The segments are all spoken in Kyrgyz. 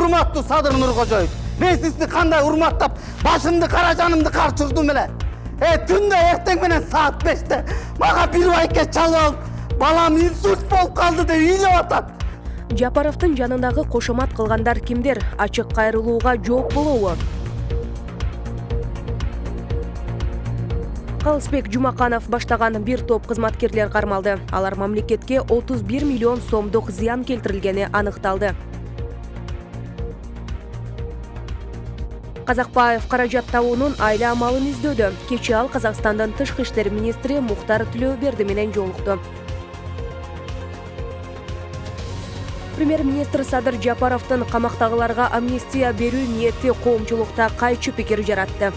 урматтуу Садыр Нуркожоевич, мен сизди кандай урматтап, башымды кара жанымды карчырдым эле. Түндө эртең менен саат 5-те мага бир байке чалып алып, балам инсульт болуп калды деп ыйлап атат. Жапаровдун жанындагы кошомат кылгандар кимдер? Ачык кайрылууга жооп болобу? Калысбек Жумаканов баштаган бир топ кызматкерлер кармалды. Алар мамлекетке 31 миллион сомдук зыян келтирилгени аныкталды. Казакбаев каражат табуунун айла амалын издөдө. Кечээ ал Казакстандын тышкы иштер министри Мухтар Тилөөберди менен жолукту. Премьер-министр Садыр Жапаровдун камактагыларга амнистия берүү ниети коомчулукта кайчы пикир жаратты.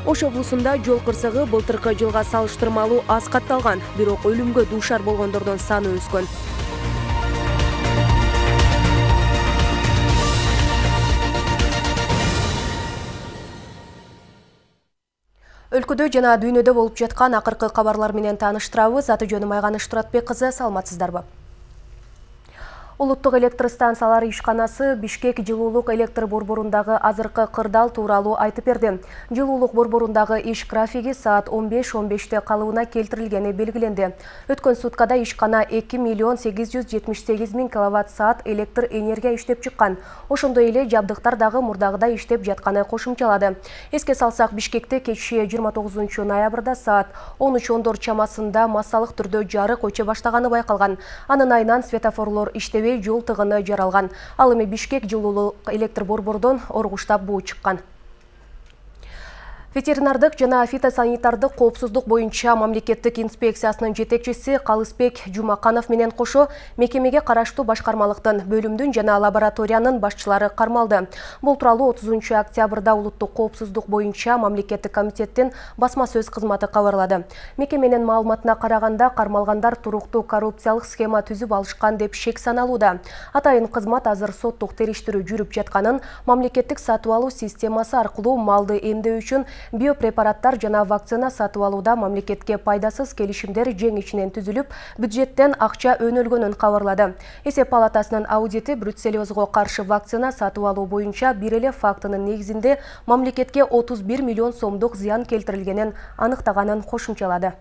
Ош облусунда жол кырсыгы былтыркы жылга салыштырмалуу аз катталган, бирок өлүмгө дуушар болгондордун саны өскөн. Өлкөдө жана дүйнөдө болуп жаткан акыркы кабарлар менен тааныштырабыз. Аты жөнүм Айганыш Туратбек кызы, саламатсыздарбы? Улуттук электр станциялар ишканасы Бишкек жылуулук электр борборундагы азыркы кырдаал тууралуу айтып берди. Жылуулук борборундагы иш графиги саат 15:15 калыбына келтирилгени белгиленди. Өткөн суткада ишкана 2 миллион 878 миң киловатт-саат электр энергия иштеп чыккан. Ошондой эле жабдыктар дагы мурдагыдай иштеп жатканы кошумчалады. Эске салсак, Бишкекте кечээ 29 ноябрда саат 13:14 чамасында массалык түрдө жарык өчө баштаганы байкалган. Анын айынан светофорлор иштебей жол тыгыны жаралган. Ал эми Бишкек жылуулук электр борбордон оргуштап буу чыккан. Ветеринардык жана фитосанитардык коопсуздук боюнча мамлекеттик инспекциясынын жетекчиси Калысбек Жумаканов менен кошо мекемеге караштуу башкармалыктын, бөлүмдүн жана лабораториянын башчылары кармалды. Бул тууралуу 30 октябрда улуттук коопсуздук боюнча мамлекеттик комитеттин басма сөз кызматы кабарлады. Мекеменин маалыматына караганда, кармалгандар туруктуу коррупциялык схема түзүп алышкан деп шек саналууда. Атайын кызмат азыр соттук териштирүү жүрүп жатканын, мамлекеттик сатып алуу системасы аркылуу малды эмдөө үчүн биопрепараттар жана вакцина сатып алууда мамлекетке пайдасыз келишимдер жең ичинен түзүлүп, бюджеттен акча өнөлгөнүн кабарлады. Эсеп палатасынын аудити бруцеллезго каршы вакцина сатып алуу боюнча бир эле фактынын негизинде мамлекетке 31 миллион сомдук зыян келтирилгенин аныктаганын кошумчалады.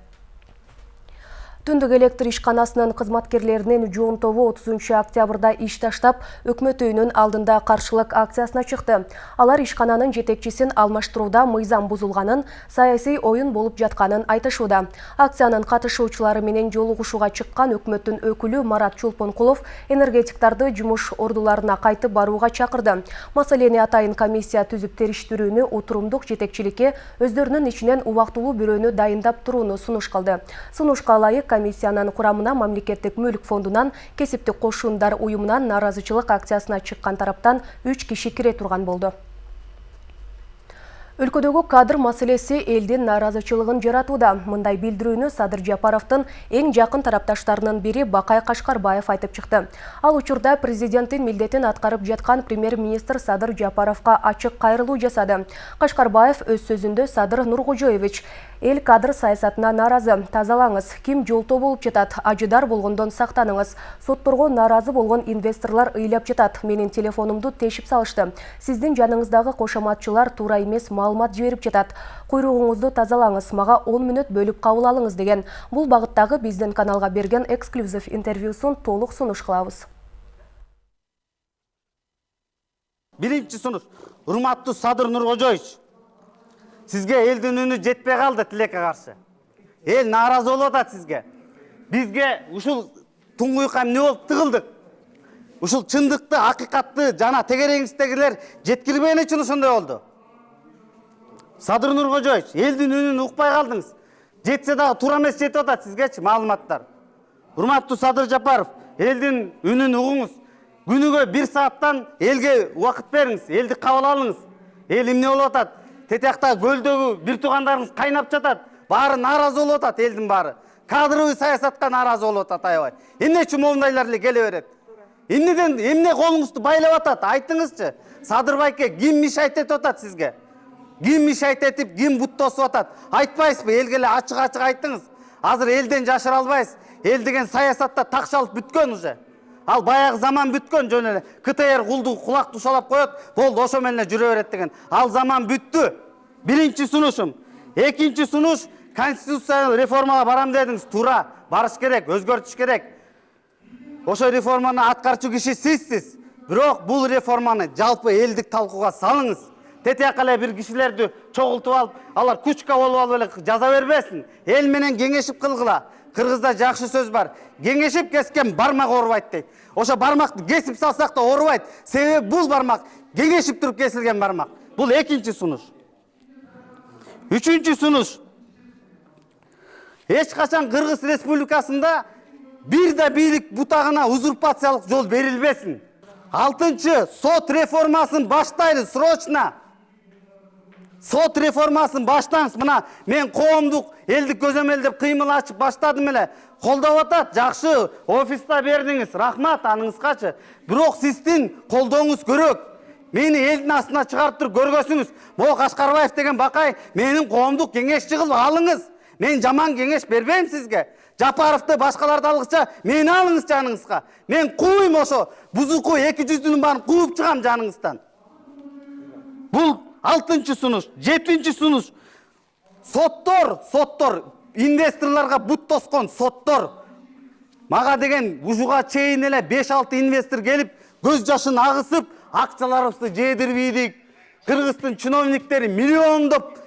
Түндүк электр ишканасынын кызматкерлеринин жоон тобу 30 октябрда иш таштап, өкмөт үйүнүн алдында каршылык акциясына чыкты. Алар ишкананын жетекчисин алмаштырууда мыйзам бузулганын, саясий оюн болуп жатканын айтышууда. Акциянын катышуучулары менен жолугушууга чыккан өкмөттүн өкүлү Марат Чулпонкулов энергетиктарды жумуш ордуларына кайтып барууга чакырды. Маселени атайын комиссия түзүп териштирүүнү, отурумдук жетекчиликке өздөрүнүн ичинен убактылуу бирөөнү дайындап турууну сунуш кылды. Сунушка ылайык комиссиянын курамына мамлекеттик мүлк фондунан, кесиптик кошундар уюмунан нааразычылык акциясына чыккан тараптан 3 киши кире турган болду. Өлкөдөгү кадр маселеси элдин нааразычылыгын жаратууда. Мындай билдирүүнү Садыр Жапаровдун эң жакын тарапташтарынын бири Бакай Кашкарбаев айтып чыкты. Ал учурда президенттин милдетин аткарып жаткан премьер-министр Садыр Жапаровго ачык кайрылуу жасады. Кашкарбаев өз сөзүндө Садыр Нуркожоевич, эл кадр саясатына нааразы. Тазалаңыз, ким жолтоо болуп жатат, ажыдар болгондон сактаныңыз. Сотторго нааразы болгон инвесторлор ыйлап жатат. Менин телефонумду тешип салышты. Сиздин жаныңыздагы кошоматчылар туура эмес маалымат жиберип жатат. Куйругуңузду тазалаңыз, мага 10 мүнөт бөлүп кабыл алыңыз деген. Бул багыттагы биздин каналга берген эксклюзив интервьюсун толук сунуш кылабыз. Биринчи сунуш. Урматтуу Садыр Нуркожоевич, сизге элдин үнү жетпей калды тилекке каршы. Эл нааразы болуп атат сизге. Бизге ушул туңгуйка эмне болуп тыгылдык? Ушул чындыкты, акыйкатты жана тегереңиздегилер жеткирбеген үчүн ошондой болду. Садыр Нуркожоевич, элдин үнүн укпай калдыңыз. Жетсе дагы туура эмес жетип атат сизгечи маалыматтар. Урматтуу Садыр Жапаров, элдин үнүн угуңуз. Күнүгө 1 сааттан элге убакыт бериңиз, элди кабыл алыңыз. Эл эмне болуп атат? Тетиякта көлдөгү бир туугандарыңыз кайнап жатат. Баары нааразы болуп атат, элдин баары. Кадровый саясатка нааразы болуп атат аябай. Эмне үчүн моундай эле келе берет? Эмне колуңузду байлап атат? Айтыңызчы. Садыр байке ким мишайт этип атат сизге? Ким мишайт этип, ким бут тосуп атат? Айтпайсызбы? Элге эле ачык-ачык айттыңыз. Азыр элден жашыра албайсыз. Эл деген саясатта такшалып бүткөн уже. Ал баягы заман бүткөн жөн эле. КТР кулду кулак тушалап коет, болду ошо менен эле жүрө берет деген. Ал заман бүттү. Биринчи сунушум. Экинчи сунуш, конституциялык реформага барам дедиңиз, туура, барыш керек, өзгөртүш керек. Ошо реформаны аткарчу киши сизсиз. Бирок бул реформаны жалпы элдик талкууга салыңыз. Тетияк эле бир кишилерди чогултуп алып, алар кучка болуп алып эле жаза бербесин. Эл менен кеңешип кылгыла. Кыргызда жакшы сөз бар. Кеңешип кескен бармак оорубайт дейт. Ошо бармакты кесип салсак да оорубайт. Себеби бул бармак кеңешип туруп кесилген бармак. Бул экинчи сунуш. Үчүнчү сунуш. Эч качан Кыргыз Республикасында бир да бийлик бутагына узурпациялык жол берилбесин. Алтынчы, сот реформасын баштайлы срочно. Сот реформасын баштаңыз. Мына мен коомдук элдик көзөмөлдөп кыймыл ачып баштадым эле. Колдоп атат, жакшы, офиста бердиңиз, рахмат аныңызгачы. Бирок сиздин колдооңуз көрөк. Мени элдин астына чыгарып туруп көргөсүңүз. Могу Кашкарбаев деген бакай менин коомдук кеңешчи кылып алыңыз. Мен жаман кеңеш бербейм сизге. Жапаровду башкаларды алгыча мени алыңыз жаныңызга. Мен кууйм ошо бузуку 200-дүнүн баарын кууп чыгам жаныңыздан. Бул алтынчы сунуш. Жетинчи сунуш. Соттор, инвесторларга бут тоскон соттор. Мага деген ушуга чейин эле 5-6 инвестор келип, көз жашын агысып, акчаларыбызды жедирбейдик. Кыргыздын чиновниктери миллиондоп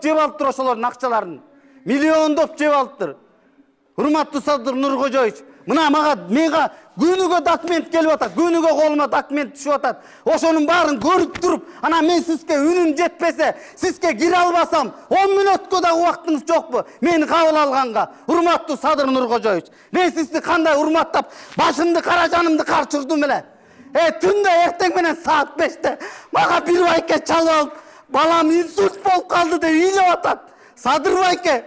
жеп алыптыр ошолордун акчаларын. Миллиондоп жеп алыптыр. Урматтуу Садыр Нуркожоевич, мына мага күнүгө документ келип атат, күнүгө колума документ түшүп атат. Ошонун баарын көрүп туруп, ана мен сизге үнүм жетпесе, сизге кире албасам, 10 мүнөткө да убактыңыз жокпу? Мени кабыл алганга, урматтуу Садыр Нуркожоевич. Мен сизди кандай урматтап, башымды кара жанымды карчырдым эле. Түндө эртең менен саат 5-те мага бир байке чалып алып, балам инсульт болуп калды деп ыйлап атат. Садыр байке,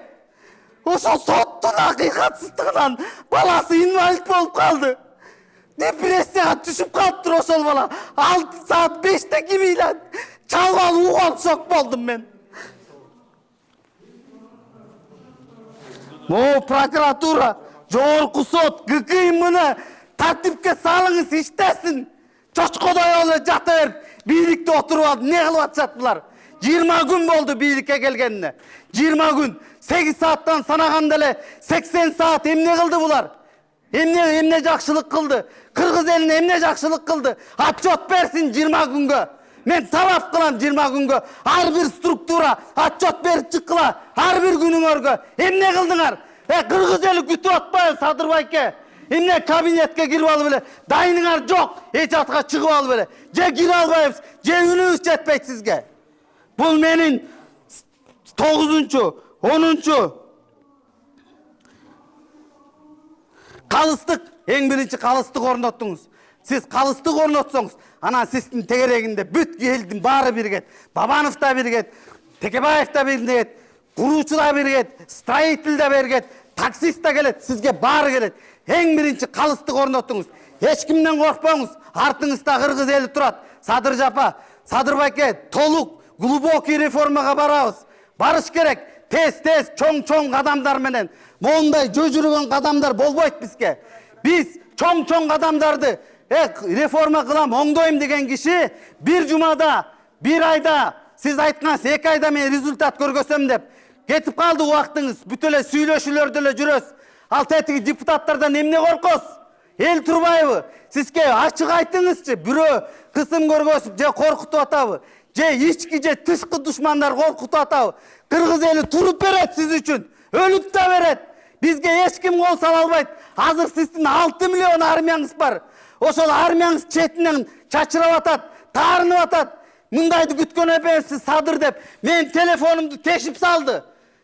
ошо соттун акыйкатсыздыгынан баласы инвалид болуп калды. Депрессияга түшүп калыптыр ошол бала. 6 саат 5-те ким ыйлады? Чалып алып угуп шок болдум мен. Могу прокуратура, жогорку сот, ГК муну тартипке салыңыз, иштесин. Чочкодой эле жата берип, бийликте отуруп алып, эмне кылып атышат булар? 20 күн болду бийликке келгенине. 20 күн. 8 сааттан санаганда эле 80 саат эмне кылды булар? Эмне жакшылык кылды? Кыргыз элине эмне жакшылык кылды? Отчет берсин 20 күнгө. Мен талап кылам 20 күнгө. Ар бир структура отчет берип чыккыла. Ар бир күнүңөргө. Эмне кылдыңар? Кыргыз эли күтүп атпайбы Садыр байке? Эмне кабинетке кирип алып эле дайыныңар жок, эч атка чыгып алып эле. Же кире албайбыз, же үнүбүз жетпейт сизге. Бул менин 9-10 калыстык, эң биринчи калыстык орноттуңуз. Сиз калыстык орнотсоңуз, анан сиздин тегерегинде бүт элдин баары биригет. Бабанов да биригет, Текебаев да биригет, куруучу да биригет, строитель да биригет, таксист да келет, сизге баары келет. Эң биринчи калыстык орноттуңуз. Эч кимден коркпоңуз, артыңызда Кыргыз эли турат. Садыр жапа, Садыр байке, толук, глубокий реформага барабыз. Барыш керек. Тез, чоң кадамдар менен. Мондай жөжүргөн кадамдар болбойт бизге. Биз чоң кадамдарды реформа кылам, оңдойм деген киши бир жумада, бир айда, сиз айткансыз 2 айда мен результат көргөсөм деп кетип калды убактыңыз. Бүт эле сүйлөшүүлөрдө эле жүрөсүз. Ал тетиги депутаттардан эмне коркосуз? Эл турбайбы? Сизге ачык айтыңызчы. Бирөө кысым көргөзүп же коркутуп атабы? Же ички же тышкы душмандар коркутуп атабы? Кыргыз эли туруп берет сиз үчүн. Өлүп да берет. Бизге эч ким кол сала албайт. Азыр сиздин 6 миллион армияңыз бар. Ошол армияңыз четинен чачырап атат, таарынып атат. Мындайды күткөн эмессиз Садыр деп. Мен телефонумду тешип салды.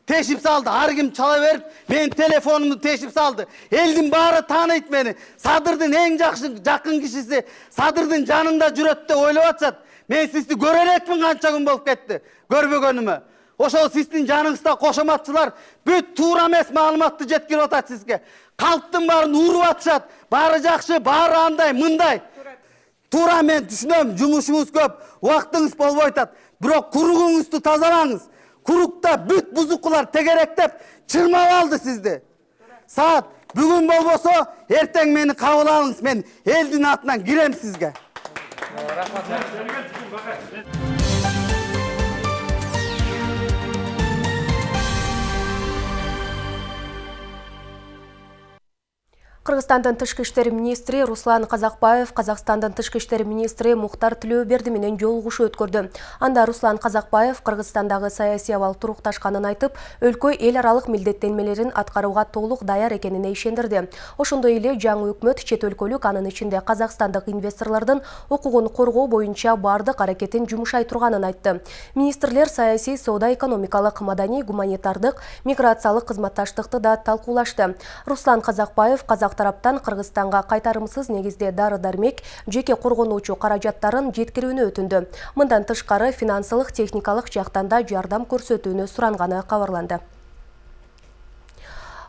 Ар ким чала берип, мен телефонумду тешип салды. Элдин баары тааныйт мени. Садырдын эң жакын кишиси, Садырдын жанында жүрөт деп ойлоп атышат. Мен сизди көрө элекмин, канча күн болуп кетти көрбөгөнүмө. Ошол сиздин жаныңызда кошоматчылар бүт туура эмес маалыматты жеткирип атат сизге. Калктын баарын уруп атышат. Баары жакшы, баары андай, мындай. Туура мен түшүнөм, жумушуңуз көп, убактыңыз болбой атат. Бирок куругуңузду тазалаңыз. Курукта бүт бузукулар тегеректеп чырмап алды сизди. Саат Бүгін болбосо, ертең мені қабыл алыңыз, мен елдің атынан кирем сізге. Кыргызстандын тышкы иштер министри Руслан Казакбаев Казакстандын тышкы иштер министри Мухтар Тилөөберди менен жолугушуу өткөрдү. Анда Руслан Казакбаев Кыргызстандагы саясий абал турукташканын айтып, өлкө эл аралык милдеттенмелерин аткарууга толук даяр экенине ишендирди. Ошондой эле жаңы өкмөт чет өлкөлүк, анын ичинде казакстандык инвесторлордун укугун коргоо боюнча бардык аракетин жумушай турганын айтты. Министрлер саясий, соода-экономикалык, маданий, гуманитардык, миграциялык кызматташтыкты да талкуулашты. Руслан Казакбаев Казак тараптан Кыргызстанга кайтарымсыз негизде дары-дармек, жеке коргонуучу каражаттарын жеткирүүнү өтүндү. Мындан тышкары финансылык, техникалык жактан да жардам көрсөтүүнү суранганы кабарланды.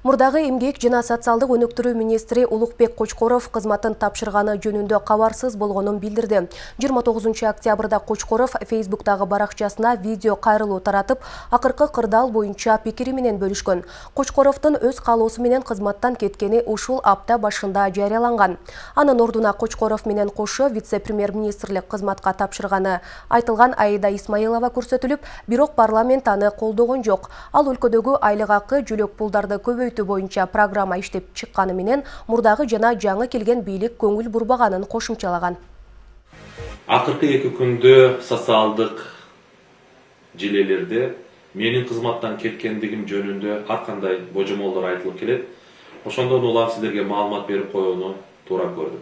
Мурдагы эмгек жана социалдык өнүктүрүү министри Улукбек Кочкоров кызматын тапшырганы жөнүндө кабарсыз болгонун билдирди. 29 октябрда Кочкоров Фейсбуктагы баракчасына видео кайрылуу таратып, акыркы кырдаал боюнча пикири менен бөлүшкөн. Кочкоровдун өз каалоосу менен кызматтан кеткени ушул апта башында жарыяланган. Анын ордуна Кочкоров менен кошо вице-премьер-министрлик кызматка тапшырганы айтылган Аида Исмаилова көрсөтүлүп, бирок парламент аны колдогон жок. Ал өлкөдөгү айлык акы, жөлөк пулдарды көбөйтүү боюнча программа иштеп чыкканы менен мурдагы жана жаңы келген бийлик көңүл бурбаганын кошумчалаган. Акыркы 2 күндө социалдык жилелерде менин кызматтан кеткендигим жөнүндө ар кандай божомолдор айтылып келет. Ошондон улам сиздерге маалымат берип коюуну туура көрдүм.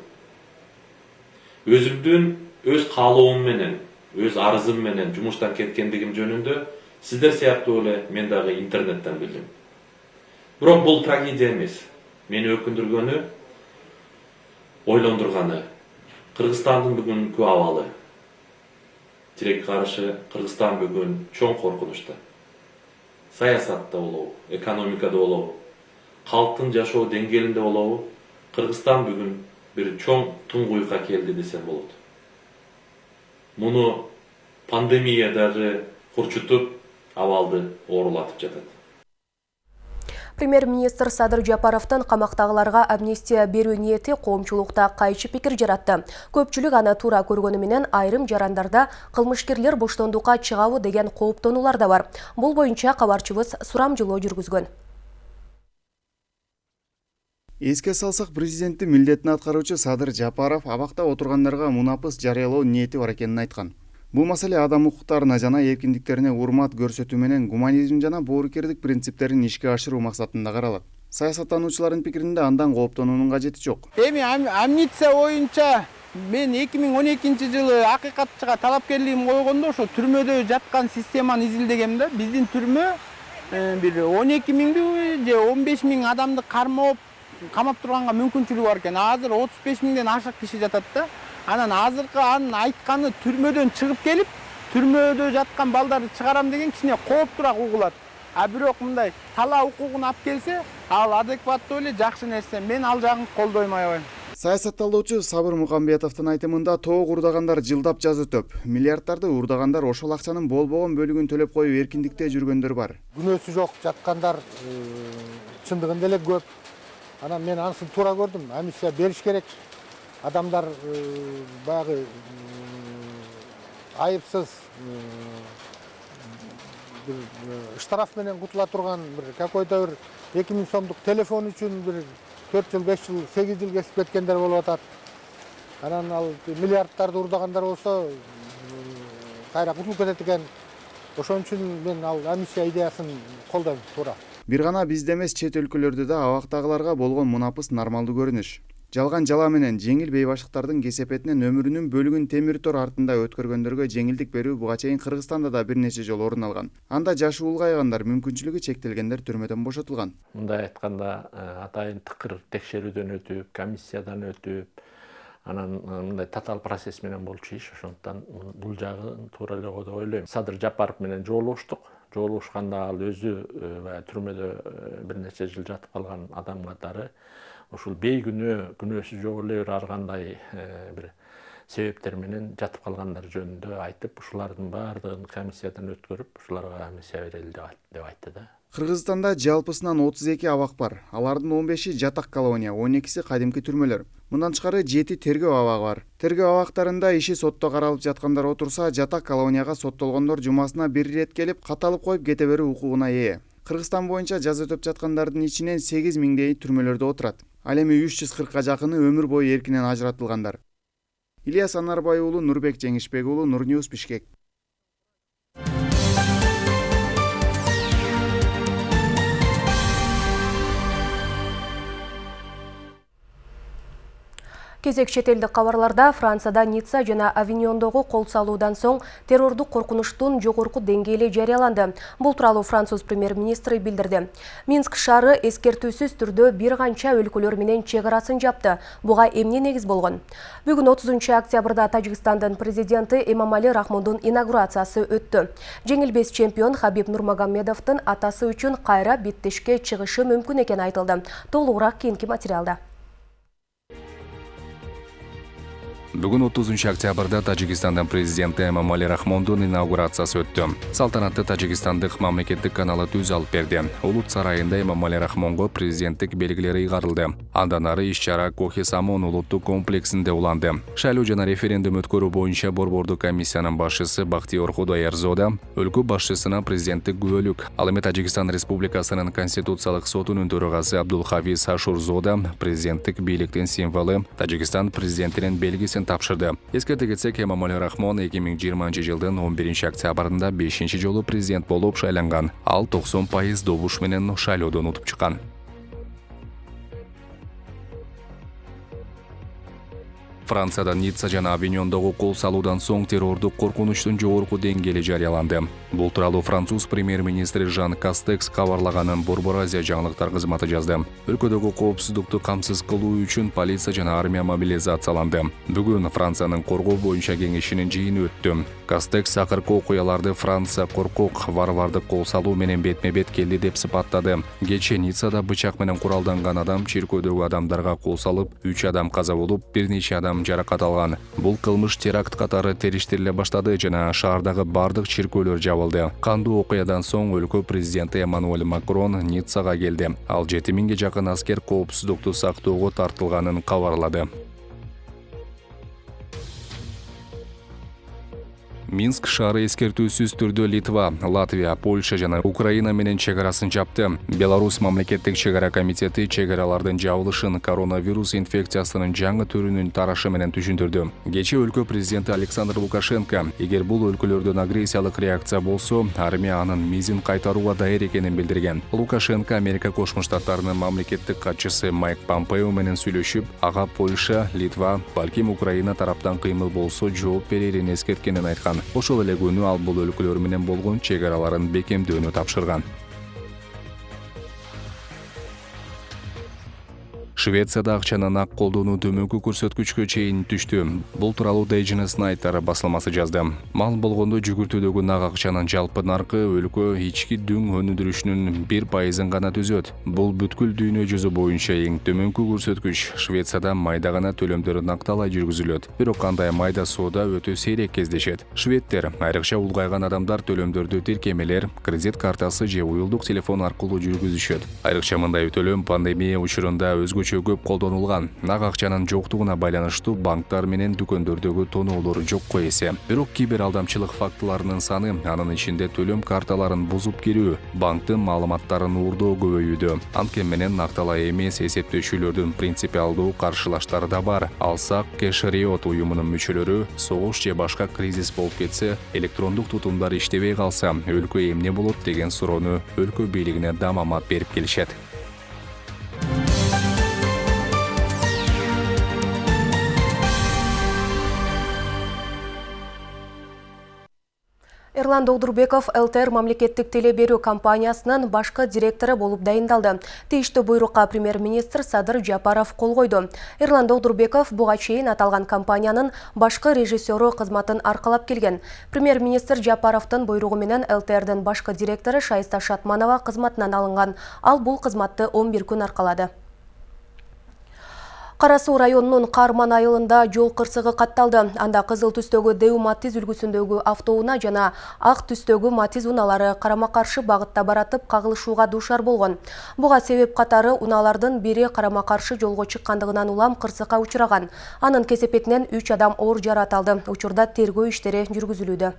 Өзүмдүн өз каалоом менен, өз арызым менен жумуштан кеткендигим жөнүндө сиздер сыяктуу эле мен дагы интернеттен билдим. Бирок бул трагедия эмес. Мени өкүндүргөнү, ойлондурганы Кыргызстандын бүгүнкү абалы. Тилекке каршы Кыргызстан бүгүн чоң коркунучта. Саясатта болобу, экономикада болобу, калктын жашоо деңгээлинде болобу, Кыргызстан бүгүн бир чоң туңгуюкка келди десем болот. Муну пандемия дагы курчутуп, абалды оорулатып жатат. Премьер-министр Садыр Жапаровдун камактагыларга амнистия берүү ниети коомчулукта кайчы пикир жаратты. Көпчүлүк аны туура көргөнү менен айрым жарандарда кылмышкерлер боштондукка чыгабы деген кооптонуулар да бар. Бул боюнча кабарчыбыз сурамжылоо жүргүзгөн. Эске салсак, президенттин милдетин аткаруучу Садыр Жапаров абакта отургандарга мунапыс жарыялоо ниети бар экенин айткан. Бул маселе адам укуктарына жана эркиндиктерине урмат көрсөтүү менен гуманизм жана боорукердик принциптерин ишке ашыруу максатында каралат. Саясаттануучулардын пикиринде андан кооптонуунун кажети жок. Эми амнистия боюнча мен 2012-жылы акыйкатчыга талапкерлигим койгондо ошо түрмөдө жаткан системаны изилдегем да. Биздин түрмө бир 12 миңди же 15 миң адамды камап турганга мүмкүнчүлүгү бар экен. Азыр 35 миңден ашык киши жатат да. Анан азыркы анын айтканы түрмөдөн чыгып келип, түрмөдө жаткан балдарды чыгарам деген кичине кооптураак угулат. А бирок мындай талаа укугун алып келсе, ал адекваттуу эле жакшы нерсе. Мен ал жагын колдойм аябай. Саясатталуучу Сабыр Мукамбетовдун айтымында тоок урдагандар жылдап жазы төп. Миллиарддарды урдагандар ошол акчанын болбогон бөлүгүн төлөп коюп эркиндикте жүргөндөр бар. Күнөөсү жок жаткандар чындыгында эле көп. Анан мен анысын туура көрдүм. Амнистия бериш керек. Адамдар баягы айыпсыз бир штраф менен кутула турган бир какой-то бир 2000 сомдук телефон үчүн бир 4 жыл, 5 жыл, 8 жыл кесип кеткендер болуп атат. Анан ал миллиарддарды урдагандар болсо кайра кутулуп кетет экен. Ошон үчүн мен ал амнистия идеясын колдойм туура. Бир гана бизде эмес, чет өлкөлөрдө да абактагыларга болгон мунапыс нормалдуу көрүнүш. Жалган жала менен жеңил бейбаштыктардын кесепетинен өмүрүнүн бөлүгүн темир тор артында өткөргөндөргө жеңилдик берүү буга чейин Кыргызстанда да бир нече жолу орун алган. Анда жашы улгайгандар, мүмкүнчүлүгү чектелгендер түрмөдөн бошотулган. Мындай айтканда, атайын тыкыр текшерүүдөн өтүп, комиссиядан өтүп, анан мындай татаал процесс менен болчу иш, ошондуктан бул жагы туура эле деп ойлойм. Садыр Жапаров менен жолугуштук. Жолугушканда ал өзү түрмөдө бир нече жыл жатып калган адам катары ушул бейгүнөө, күнөөсү жок эле ар кандай бир себептер менен жатып калгандар жөнүндө айтып, ушулардын баардыгын комиссиядан өткөрүп, ушуларга амнистия берели деп айтты да. Кыргызстанда жалпысынан 32 абак бар. Алардын 15-и жатак колония, 12-си кадимки түрмөлөр. Мындан тышкары 7 тергөө абагы бар. Тергөө абактарында иши сотто каралып жаткандар отурса, жатак колонияга соттолгондор жумасына бир ирет келип, каталып коюп кете берүү укугуна ээ. Кыргызстан боюнча жаза өтөп жаткандардын ичинен 8 миңдей түрмөлөрдө отурат. Ал эми 340-ка жакыны өмүр бою эркинен ажыратылгандар. Ильяс Анарбай уулу, Нурбек Жеңишбек уулу, Нурньюз, Бишкек. Кезек шетелдик кабарларда Францияда Ницца жана Авиньондогу кол салуудан соң террордук коркунучтун жогорку деңгээли жарыяланды. Бул тууралуу француз премьер-министри билдирди. Минск шаары эскертүүсүз түрдө бир канча өлкөлөр менен чек арасын жапты. Буга эмне негиз болгон? Бүгүн 30-октябрда Тажикстандын президенти Эмомали Рахмондун инаугурациясы өттү. Жеңилбес чемпион Хабиб Нурмагомедовдун атасы үчүн кайра биттишке чыгышы мүмкүн экени айтылды. Толугураак кийинки материалда. Бүгүн 30-октябрда Тажикстандын президенти Эмомали Рахмондун инаугурациясы өттү. Салтанатты Тажикстандык мамлекеттик каналы түз алып берди. Улут сарайында Эмомали Рахмонго президенттик белгилери ыйгарылды. Андан ары иш-чара Кохи-Самон улуттук комплексинде уланды. Шайлоо жана референдум өткөрүү боюнча борбордук комиссиянын башчысы Бактиёр Худоярзода өлкө башчысына президенттик күбөлүк. Ал эми Тажикстан Республикасынын конституциялык сотунун төрагасы Абдулхавиз Ашурзода президенттик бийликтин символу Тажикстан президентинин белгисин тапшырды. Эскерте кетсек, Эмомали Рахмон 2020 жылдын 11-октябрында 5-чи жолу президент болуп шайланган. Ал 90% добуш менен шайлоодон утуп чыккан. Францияда Ницца жана Авиньондогу кол салуудан соң террордук коркунучтун жогорку деңгээли жарыяланды. Бул тууралуу француз премьер-министри Жан Кастекс кабарлаганын Борбор Азия жаңылыктар кызматы жазды. Өлкөдөгү коопсуздукту камсыз кылуу үчүн полиция жана армия мобилизацияланды. Бүгүн Франциянын коргоо боюнча кеңешинин жыйыны өттү. Кастекс акыркы окуяларды Франция коркок, варвардык кол салуу менен бетме-бет келди деп сыпаттады. Кечээ Ниццада бычак менен куралданган адам чиркөөдөгү адамдарга кол салып, 3 адам каза болуп, бир нече адам жаракат алган. Бул кылмыш теракт катары териштириле баштады жана шаардагы бардык чиркөөлөр жабылды. Кандуу окуядан соң өлкө президенти Эммануэль Макрон Ниццага келди. Ал 7000ге жакын аскер коопсуздукту сактоого тартылганын кабарлады. Минск шаары эскертүүсүз түрдө Литва, Латвия, Польша жана Украина менен чек арасын жапты. Беларусь мамлекеттик чек ара комитети чек аралардын жабылышын коронавирус инфекциясынын жаңы түрүнүн тарашы менен түшүндүрдү. Кечээ өлкө президенти Александр Лукашенко, эгер бул өлкөлөрдөн агрессиялык реакция болсо, армия анын мизин кайтарууга даяр экенин билдирген. Лукашенко Америка Кошмо Штаттарынын мамлекеттик катчысы Майк Помпео менен сүйлөшүп, ага Польша, Литва, балким Украина тараптан кыймыл болсо жооп берерин эскерткенин айткан. Ошол эле күнү ал бул өлкөлөр менен болгон чек араларын бекемдөөнү тапшырган. Швецияда акчанын ак колдонуу төмөнкү көрсөткүчкө чейин түштү. Бул тууралуу Business Night басылмасы жазды. Мал болгондо жүгүртүүдөгү нак акчанын жалпы наркы өлкө ички дүң өнүндүрүшүнүн 1% гана түзөт. Бул бүткүл дүйнө жүзү боюнча эң төмөнкү көрсөткүч. Швецияда майда гана төлөмдөр накталай жүргүзүлөт. Бирок кандай майда соода өтө сейрек кездешет. Шведтер, айрыкча улгайган адамдар төлөмдөрдү тиркемелер, кредит картасы же уюлдук телефон аркылуу жүргүзүшөт. Айрыкча мындай төлөм пандемия учурунда өзгөчө көп колдонулган. Нак акчанын жоктугуна байланыштуу банктар менен дүкөндөрдөгү тоноолор жокко эсе. Бирок кибер алдамчылык фактыларынын саны, анын ичинде төлөм карталарын бузуп кирүү, банктын маалыматтарын уурдоо көбөйүүдө. Анткени менен накталай эмес эсептөшүүлөрдүн принципиалдуу каршылаштары да бар. Алсак, Кэш-Риот уюмунун мүчөлөрү согуш же башка кризис болуп кетсе, электрондук тутумдар иштебей калса, өлкө эмне болот деген суроону өлкө бийлигине дамамат берип келишет. Эрлан Доудурбеков ЛТР мамлекеттик теле берүү компаниясынын башкы директору болуп дайындалды. Тийиштүү буйрукка премьер-министр Садыр Жапаров кол койду. Эрлан Доудурбеков буга чейин аталган компаниянын башкы режиссеру кызматын аркалап келген. Премьер-министр Жапаровдун буйругу менен ЛТРдин башкы директору Шайста Шатманова кызматынан алынган. Ал бул кызматты 11 күн аркалады. Кара Суу районунун Карман айылында жол кырсыгы катталды. Анда кызыл түстөгү Дэу Матиз үлгүсүндөгү автоунаа жана ак түстөгү Матиз унаалары карама-каршы багытта баратып кагылышууга дуушар болгон. Буга себеп катары унаалардын бири карама-каршы жолго чыккандыгынан улам кырсыкка учураган. Анын кесепетинен 3 адам оор жаракат алды. Учурда тергөө иштери жүргүзүлүүдө.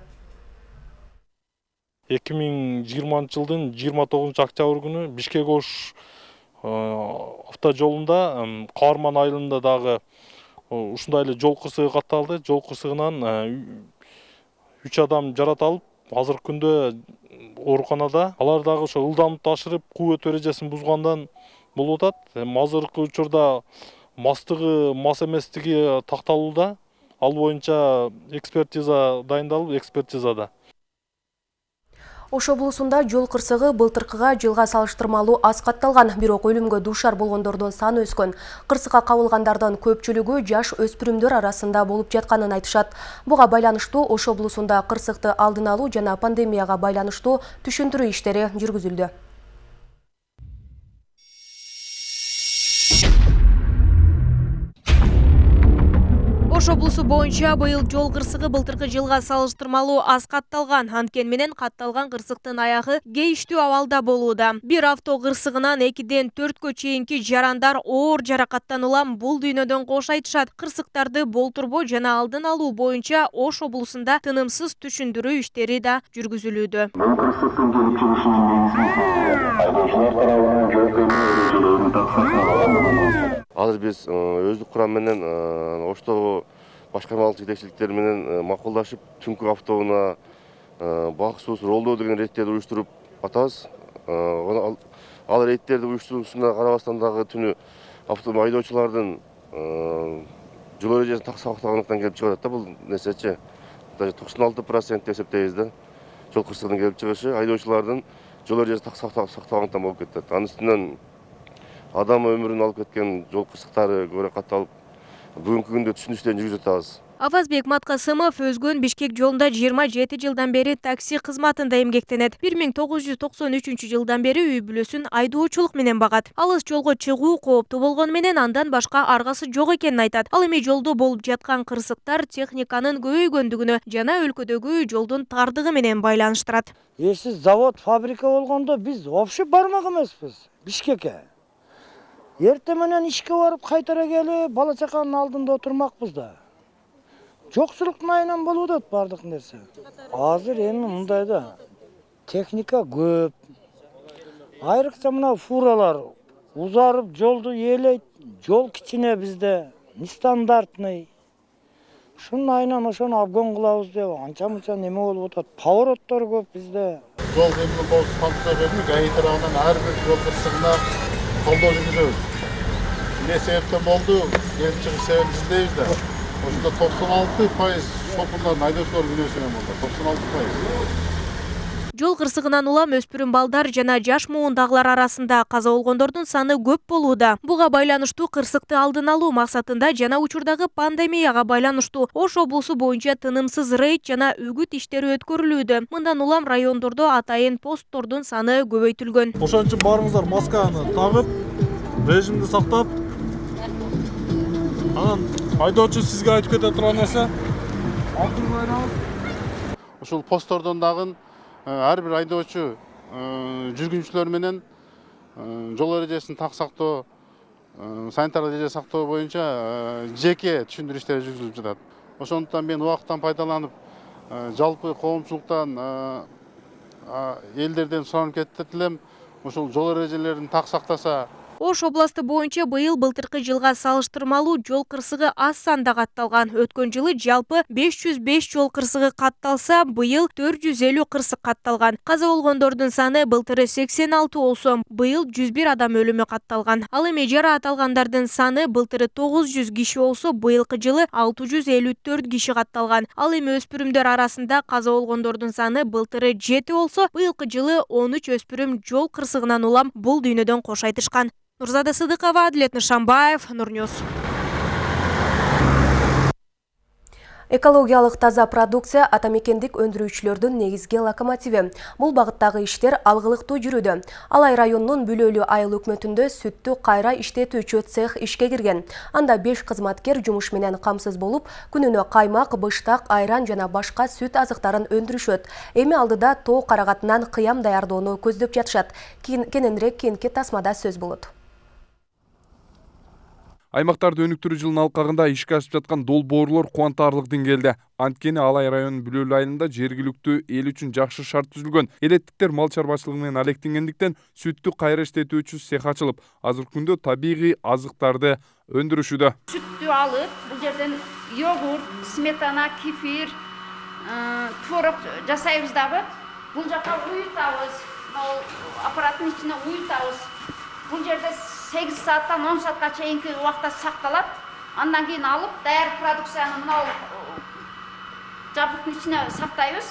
2020 жылдын 29 октябрь күнү Бишкек Ош автожолунда Карман айылында дагы ушундай эле жол кырсыгы катталды. Жол кырсыгынан 3 адам жаракат алып, азыркы күндө ооруканада. Алар дагы ошо ылдамдыкты ашырып, кубөт эрежесин бузгандан болуп атат. Азыркы учурда мастыгы мас эместиги такталууда. Ал боюнча экспертиза дайындалып, экспертизада. Ош облусунда жол кырсыгы былтыркыга жылга салыштырмалуу аз катталган, бирок өлүмгө дуушар болгондордун саны өскөн. Кырсыкка кабылгандардын көпчүлүгү жаш өспүрүмдөр арасында болуп жатканын айтышат. Буга байланыштуу Ош облусунда кырсыкты алдын алуу жана пандемияга байланыштуу түшүндүрүү иштери жүргүзүлдү. Ош облусу боюнча быйыл жол кырсыгы былтыркы жылга салыштырмалуу аз катталган. Анткени менен катталган кырсыктын аягы кейиштүү абалда болууда. Бир авто кырсыгынан 2-ден 4кө чейинки жарандар оор жаракаттан улам бул дүйнөдөн кош айтышат. Кырсыктарды болтурбоо жана алдын алуу боюнча Ош облусунда тынымсыз түшүндүрүү иштери да жүргүзүлүүдө. Бул кырсыктын келип чыгышынын негизги айдоочулар тарабынан жол берүү эрежелерин таксаттаган. Азыр биз өздүк курам менен Оштогу башкармалык жетекчиликтери менен макулдашып, түнкү автоунаа, баксыз ролдоо деген рейдтерди уюштуруп атабыз. Ал рейдтерди уюштуруусуна карабастан дагы түнү айдоочулардын жол эрежесин так сактагандыктан келип чыгып атат да бул нерсечи. Даже 96% деп эсептейбиз да. Жол кырсыгынын келип чыгышы айдоочулардын жол эрежесин так сактагандыктан болуп кетет. Анын үстүнөн адам өмүрүн алып кеткен жол кырсыктары көбүрөөк катталып, бүгүнкү күндө түшүндүрүү иштерин жүргүзүп атабыз. Афазбек Маткасымов өзгөн Бишкек жолунда 27 жылдан бери такси кызматында эмгектенет. 1993 жылдан бери үй бүлөсүн айдоочулук менен багат. Алыс жолго чыгуу кооптуу болгону менен андан башка аргасы жок экенин айтат. Ал эми жолдо болуп жаткан кырсыктар техниканын көбөйгөндүгүнө жана өлкөдөгү жолдун тардыгы менен байланыштырат. Эси завод, фабрика болгондо биз вообще бармак эмеспиз Бишкекке. Эртең менен ишке барып кайтара келип, бала чаканын алдында отурмакпыз да. Жокчулуктун айынан болуп атат бардык нерсе. Азыр эми мындай да, техника көп. Айрыкча мына фуралар узарып жолду ээлейт. Жол кичине бизде, нестандартный. Ушунун айынан ошону обгон кылабыз деп анча-мынча неме болуп атат. Повороттор көп бизде. Жол темир болуп калса берди, ГАИ тарабынан ар бир жол кырсыгына колдоо жүргүзөбүз. Ne sebepten oldu, gelip çıkış sebebi izdeyiz de. Oşunda 96% şoförlerin aydoçlar günüsüne oldu. 96%. Жол кырсыгынан улам өспүрүм балдар жана жаш муундагылар арасында каза болгондордун саны көп болууда. Буга байланыштуу кырсыкты алдын алуу максатында жана учурдагы пандемияга байланыштуу Ош облусу боюнча тынымсыз рейд жана үгүт иштери өткөрүлүүдө. Мындан улам райондордо атайын посттордун саны көбөйтүлгөн. Ошон үчүн баарыңыздар масканы тагып, режимди сактап, анан айдоочу сизге айтып кете турган нерсе Ушул посттордон дагы ар бир айдоочу жүргүнчүлөр менен жол эрежесин так сактоо, санитардык эреже сактоо боюнча жеке түшүндүрүү иштери жүргүзүлүп жатат. Ошондуктан мен убакыттан пайдаланып, жалпы коомчулуктан, элдерден суранып кетип элем, ушул жол эрежелерин так сактаса. Ош областы боюнча быйыл былтыркы жылга салыштырмалуу жол кырсыгы аз санда катталган. Өткөн жылы жалпы 505 жол кырсыгы катталса, быйыл 450 кырсык катталган. Каза болгондордун саны былтыры 86 болсо, быйыл 101 адам өлүмү катталган. Ал эми жаракат алгандардын саны былтыры 900 киши болсо, быйылкы жылы 654 киши катталган. Ал эми өспүрүмдөр арасында каза болгондордун саны былтыры 7 болсо, быйылкы жылы 13 өспүрүм жол кырсыгынан улам бул дүйнөдөн кош айтышкан. Нурзада Сыдыкова, Адилет Нышанбаев, Нурньюс. Экологиялық таза продукция атамекендик өндүрүүчүлөрдүн негизги локомотиви. Бул багыттагы иштер алгылыктуу жүрүүдө. Алай районунун Бүлөлү айыл өкмөтүндө сүттү кайра иштетүүчү цех ишке кирген. Анда 5 кызматкер жумуш менен камсыз болуп, күнүнө каймак, быштак, айран жана башка сүт азыктарын өндүрүшөт. Эми алдыда тоо карагатынан кыям даярдоону көздөп жатышат. Кененирээк кийинки тасмада сөз болот. Аймактарды өнүктүрүү жылынын алкагында ишке ашып жаткан долбоорлор кубантарлык деңгээлде. Анткени Алай районунун Бүлөлү айылында жергиликтүү эл үчүн жакшы шарт түзүлгөн. Элеттиктер мал чарбачылыгы менен алектенгендиктен сүттү кайра иштетүүчү цех ачылып, азыркы күндө табигый азыктарды өндүрүшүүдө. Сүттү алып, бул жерден йогурт, сметана, кефир, творог жасайбыз дагы. Бул жака уютабыз, аппараттын ичине уютабыз. Бул жерде 8 сааттан 10 саатка чейинки убакта сакталат. Андан кийин алып, даяр продукцияны мынау жабдыктын ичине сактайбыз.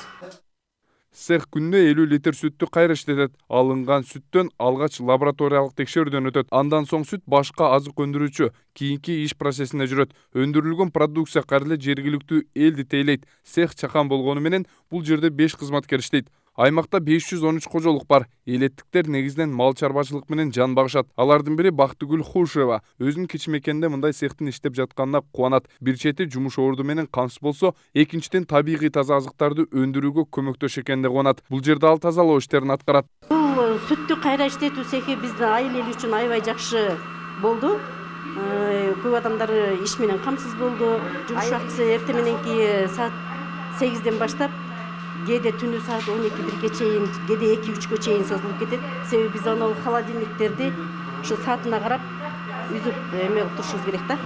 Цех күнүнө 50 литр сүттү кайра иштетет. Алынган сүттөн алгач лабораториялык текшерүүдөн өтөт. Андан соң сүт башка азык өндүрүүчү кийинки иш процессине жүрөт. Өндүрүлгөн продукция кайра жергиликтүү элди тейлейт. Цех чакан болгону менен бул жерде 5 кызматкер иштейт. Аймакта 513 кожолук бар. Элеттиктер негизинен мал чарбачылык менен жан багышат. Алардын бири Бактыгүл Хушева өзүнүн кичмекенде мындай цехтин иштеп жатканына кубанат. Бир чети жумуш орду менен камсыз болсо, экинчиден табигый таза азыктарды өндүрүүгө көмөктөш экенине кубанат. Бул жерде ал тазалоо иштерин аткарат. Бул сүттү кайра иштетүү цехи биздин айыл эл үчүн аябай жакшы болду. Көп адамдар иш менен камсыз болду. Жумуш убактысы эртең мененки саат 8ден баштап кээде түнү саат 12-1ге чейин, кээде 2-3гө чейин созулуп кетет. Себеби биз аны холодильниктерди ушу саатына карап үзүп эме турушубуз керек да.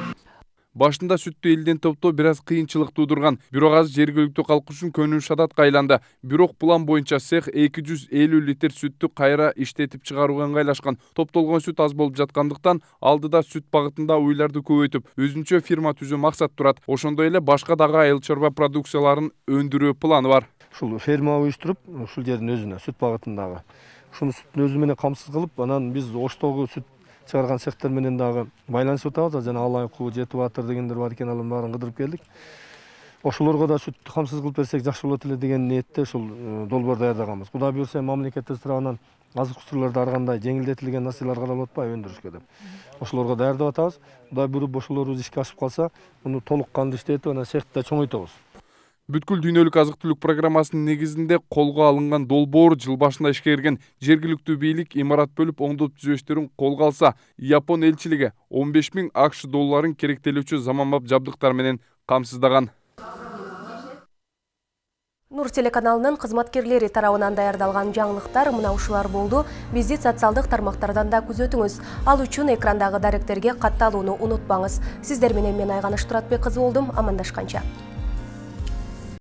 Башында сүттү элден топтоо бир аз кыйынчылык туудурган, бирок азыр жергиликтүү калк үчүн көнүү шадатка айланды. Бирок план боюнча цех 250 литр сүттү кайра иштетип чыгарууга ыңгайлашкан. Топтолгон сүт аз болуп жаткандыктан алдыда сүт багытында уйларды көбөйтүп, өзүнчө фирма түзүү максат турат. Ошондой эле башка дагы айыл чарба продукцияларын өндүрүү планы бар. Ушул ферма уюштуруп, ушул жердин өзүнө сүт багытындагы ушуну сүттүн өзү менен камсыз кылып, анан биз Оштогу сүт чыгарган цехтер менен дагы байланышып атабыз. Жана Алай Куу жетип атыр дегендер бар экен, алардын баарын кыдырып келдик. Ошолорго да сүттү камсыз кылып берсек жакшы болот эле деген ниетте ушул долбоор даярдаганбыз. Кудай буйрса мамлекеттик тарабынан азык-түлүктөрдө ар кандай жеңилдетилген нерселер каралып атпайбы өндүрүшкө деп. Ошолорго даярдап атабыз. Кудай буйруп ошолорубуз ишке ашып калса, муну толук кандуу иштетип, анан цехти чоңойтобуз. Бүткүл дүйнөлүк азык-түлүк программасынын негизинде колго алынган долбоор жыл башында ишке кирген. Жергиликтүү бийлик имарат бөлүп оңдоп түзүү иштерин колго алса, Япон элчилиги 15 000 АКШ долларын керектелүүчү заманбап жабдыктар менен камсыздаган. Нур телеканалынын кызматкерлери тарабынан даярдалган жаңылыктар мына ушулар болду. Бизди социалдык тармактардан да күзөтүңүз. Ал үчүн экрандагы даректерге катталууну унутпаңыз. Сиздер менен мен Айганыш Туратбек кызы болдум. Амандашканча.